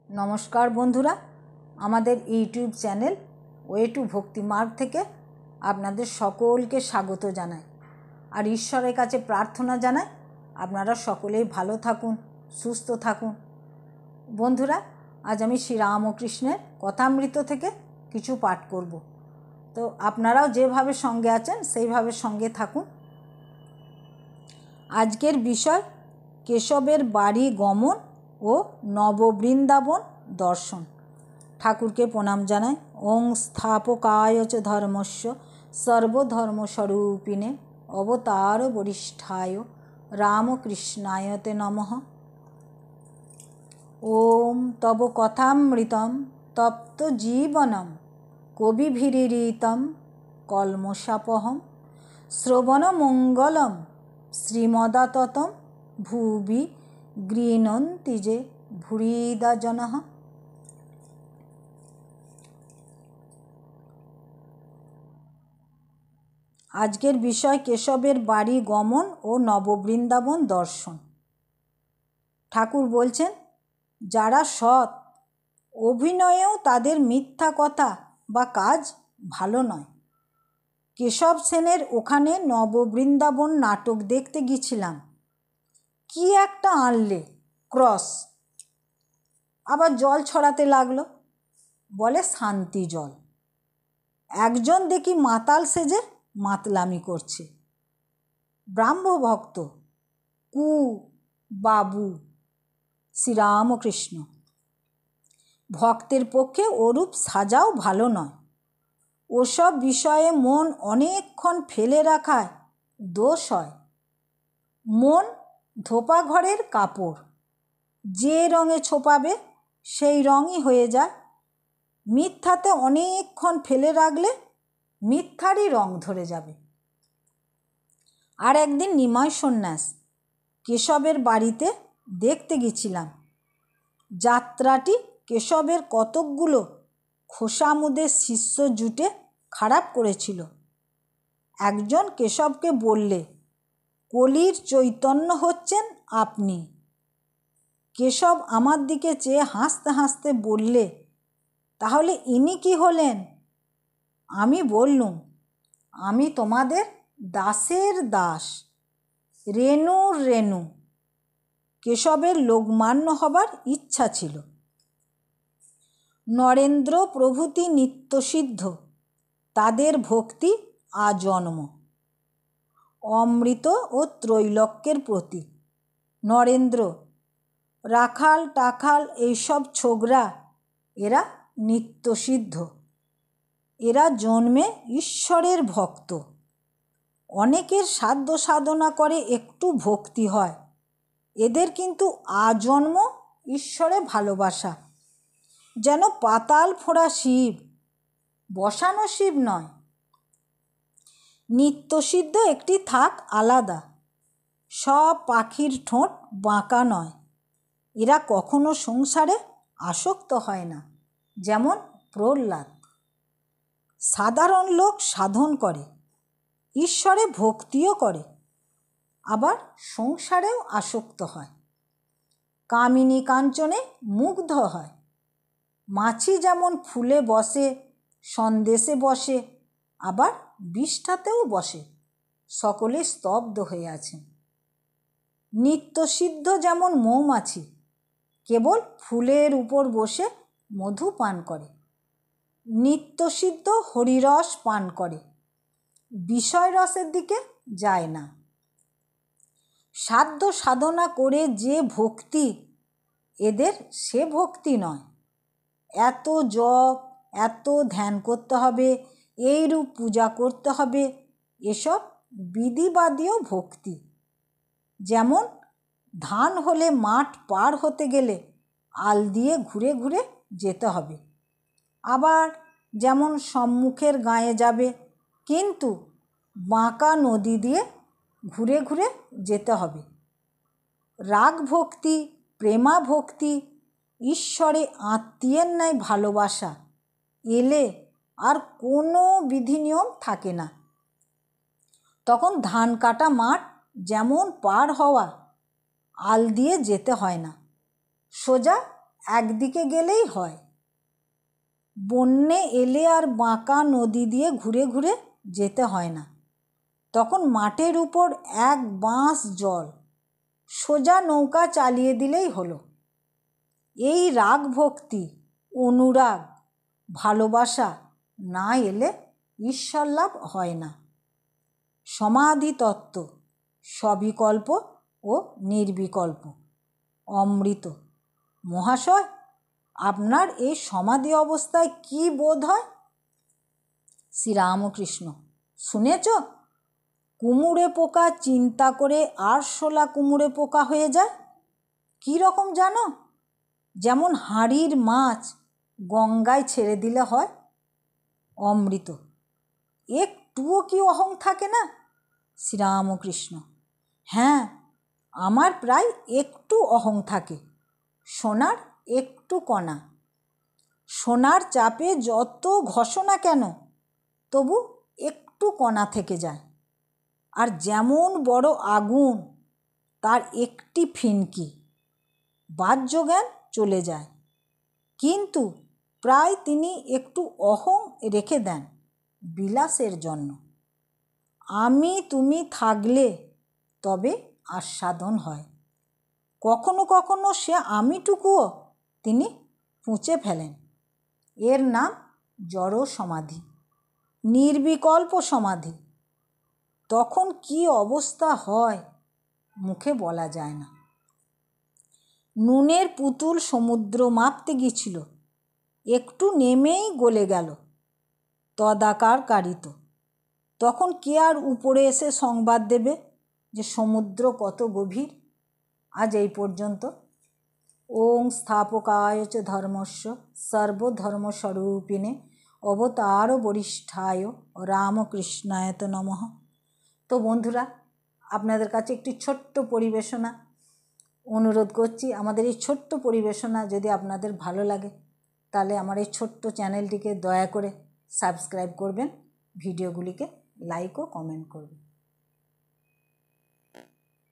নমস্কার বন্ধুরা, আমাদের ইউটিউব চ্যানেল ওয়ে টু ভক্তি মার্গ থেকে আপনাদের সকলকে স্বাগত জানাই। আর ঈশ্বরের কাছে প্রার্থনা জানাই আপনারা সকলেই ভালো থাকুন, সুস্থ থাকুন। বন্ধুরা, আজ আমি শ্রীরামকৃষ্ণের কথামৃত থেকে কিছু পাঠ করব, তো আপনারাও যেভাবে সঙ্গে আছেন সেইভাবে সঙ্গে থাকুন। আজকের বিষয় কেশবের বাড়ি গমন ও নববৃন্দাবন দর্শন। ঠাকুরকে প্রণাম জানাই। ওং স্থাপকায় চ ধর্মস্য সর্বধর্মস্বরূপিণে অবতার বরিষ্ঠায় রামকৃষ্ণায় তে নমঃ। ওম তব কথামৃতম তপ্ত জীবনম কবিভিরীরিতম কলমশাপহম শ্রবণমঙ্গলম শ্রীমদাততম ভুবি গৃণন্তি যে ভূরিদা জনঃ। আজকের বিষয় কেশবের বাড়ি গমন ও নববৃন্দাবন দর্শন। ঠাকুর বলছেন, যারা সৎ, অভিনয়েও তাদের মিথ্যা কথা বা কাজ ভালো নয়। কেশব সেনের ওখানে নববৃন্দাবন নাটক দেখতে গিয়েছিলাম। কি একটা আনলে ক্রস, আবার জল ছড়াতে লাগলো, বলে শান্তি জল। একজন দেখি মাতাল সেজে মাতলামি করছে। ব্রাহ্মভক্ত কু বাবু শ্রীরামকৃষ্ণ। ভক্তের পক্ষে ওরূপ সাজাও ভালো নয়। ওসব বিষয়ে মন অনেকক্ষণ ফেলে রাখায় দোষ হয়। মন ধোপা ঘরের কাপড়, যে রঙে ছোপাবে সেই রঙই হয়ে যায়। মিথ্যাতে অনেকক্ষণ ফেলে রাখলে মিথ্যারই রং ধরে যাবে। আর একদিন নিমাই সন্ন্যাস কেশবের বাড়িতে দেখতে গেছিলাম। যাত্রাটি কেশবের কতকগুলো খোসামুদের শিষ্য জুটে খারাপ করেছিল। একজন কেশবকে বললে, কলির চৈতন্য হচ্ছেন আপনি। কেশব আমার দিকে চেয়ে হাসতে হাসতে বললে, তাহলে ইনি কি হলেন? আমি বললুম, আমি তোমাদের দাসের দাস, রেণুর রেণু। কেশবের লোকমান্য হবার ইচ্ছা ছিল। নরেন্দ্র প্রভৃতি নিত্যসিদ্ধ, তাদের ভক্তি আজন্ম। অমৃত ও ত্রৈলোক্যের প্রতি নরেন্দ্র, রাখাল টাখাল এইসব ছোকরা, এরা নিত্যসিদ্ধ। এরা জন্মে ঈশ্বরের ভক্ত। অনেকের সাধ্য সাধনা করে একটু ভক্তি হয়, এদের কিন্তু আজন্ম ঈশ্বরে ভালোবাসা। যেন পাতাল ফোঁড়া শিব, বসানো শিব নয়। নিত্যসিদ্ধ একটি থাক আলাদা। সব পাখির ঠোঁট বাঁকা নয়। এরা কখনো সংসারে আসক্ত হয় না, যেমন প্রহ্লাদ। সাধারণ লোক সাধন করে, ঈশ্বরে ভক্তিও করে, আবার সংসারেও আসক্ত হয়। কামিনী কাঞ্চনে মুগ্ধ হয়। মাছি যেমন ফুলে বসে, সন্দেশে বসে, আবার বিষ্ঠাতেও বসে, সকলে স্তব্ধ হয়ে আছেন। নিত্যসিদ্ধ যেমন মৌমাছি, কেবল ফুলের উপর বসে মধু পান করে। নিত্যসিদ্ধ হরিরস পান করে, বিষয় রসের দিকে যায় না। সাধ্য সাধনা করে যে ভক্তি, এদের সে ভক্তি নয়। এত জপ, এত ধ্যান করতে হবে, এইরূপ পূজা করতে হবে, এসব বিধিবাদীয় ভক্তি। যেমন ধান হলে মাঠ পার হতে গেলে আল দিয়ে ঘুরে ঘুরে যেতে হবে। আবার যেমন সম্মুখের গাঁয়ে যাবে, কিন্তু বাঁকা নদী দিয়ে ঘুরে ঘুরে যেতে হবে। রাগ ভক্তি, প্রেমা ভক্তি, ঈশ্বরে আত্মীয়ের ন্যায় ভালোবাসা এলে আর কোনো বিধিনিয়ম থাকে না। তখন ধান কাটা মাঠ যেমন পার হওয়া, আল দিয়ে যেতে হয় না, সোজা একদিকে গেলেই হয়। বন্যে এলে আর বাঁকা নদী দিয়ে ঘুরে ঘুরে যেতে হয় না। তখন মাঠের উপর এক বাঁশ জল, সোজা নৌকা চালিয়ে দিলেই হলো। এই রাগ ভক্তি, অনুরাগ, ভালোবাসা না এলে ঈশ্বর লাভ হয় না। সমাধি তত্ত্ব সবিকল্প ও নির্বিকল্প, অমৃত। মহাশয়, আপনার এই সমাধি অবস্থায় কি বোধ হয়? শ্রীরামকৃষ্ণ: শুনেছ, কুমুরে পোকা চিন্তা করে আরশোলা কুমুরে পোকা হয়ে যায়। কী রকম জানো? যেমন হাঁড়ির মাছ গঙ্গায় ছেড়ে দিলে হয়। অমৃত: একটুও কি অহং থাকে না? শ্রীরামকৃষ্ণ: হ্যাঁ, আমার প্রায় একটু অহং থাকে। সোনার একটু কণা। সোনার চাপে যত ঘষো না কেন, তবু একটু কণা থেকে যায়। আর যেমন বড় আগুন, তার একটি ফিনকি, বাহ্যজ্ঞান চলে যায়, কিন্তু প্রায় তিনি একটু অহং রেখে দেন বিলাসের জন্য। আমি তুমি থাকলে তবে আস্বাদন হয়। কখনো কখনো সে আমিটুকুও তিনি পুঁছে ফেলেন। এর নাম জড় সমাধি, নির্বিকল্প সমাধি। তখন কি অবস্থা হয় মুখে বলা যায় না। নুনের পুতুল সমুদ্র মাপতে গিয়েছিল, একটু নেমেই গলে গেল, তদাকার কারিত। তখন কে আর উপরে এসে সংবাদ দেবে যে সমুদ্র কত গভীর? আজ এই পর্যন্ত। ওং স্থাপকায় চ ধর্মস্য সর্বধর্মস্বরূপিণে অবতার বরিষ্ঠায় রামকৃষ্ণায় নমঃ। তো বন্ধুরা, আপনাদের কাছে একটি ছোট্ট পরিবেশনা অনুরোধ করছি। আমাদের এই ছোট্ট পরিবেশনা যদি আপনাদের ভালো লাগে, তাহলে আমার এই ছোট্ট চ্যানেলটিকে দয়া করে সাবস্ক্রাইব করবেন, ভিডিওগুলিকে লাইক ও কমেন্ট করবেন।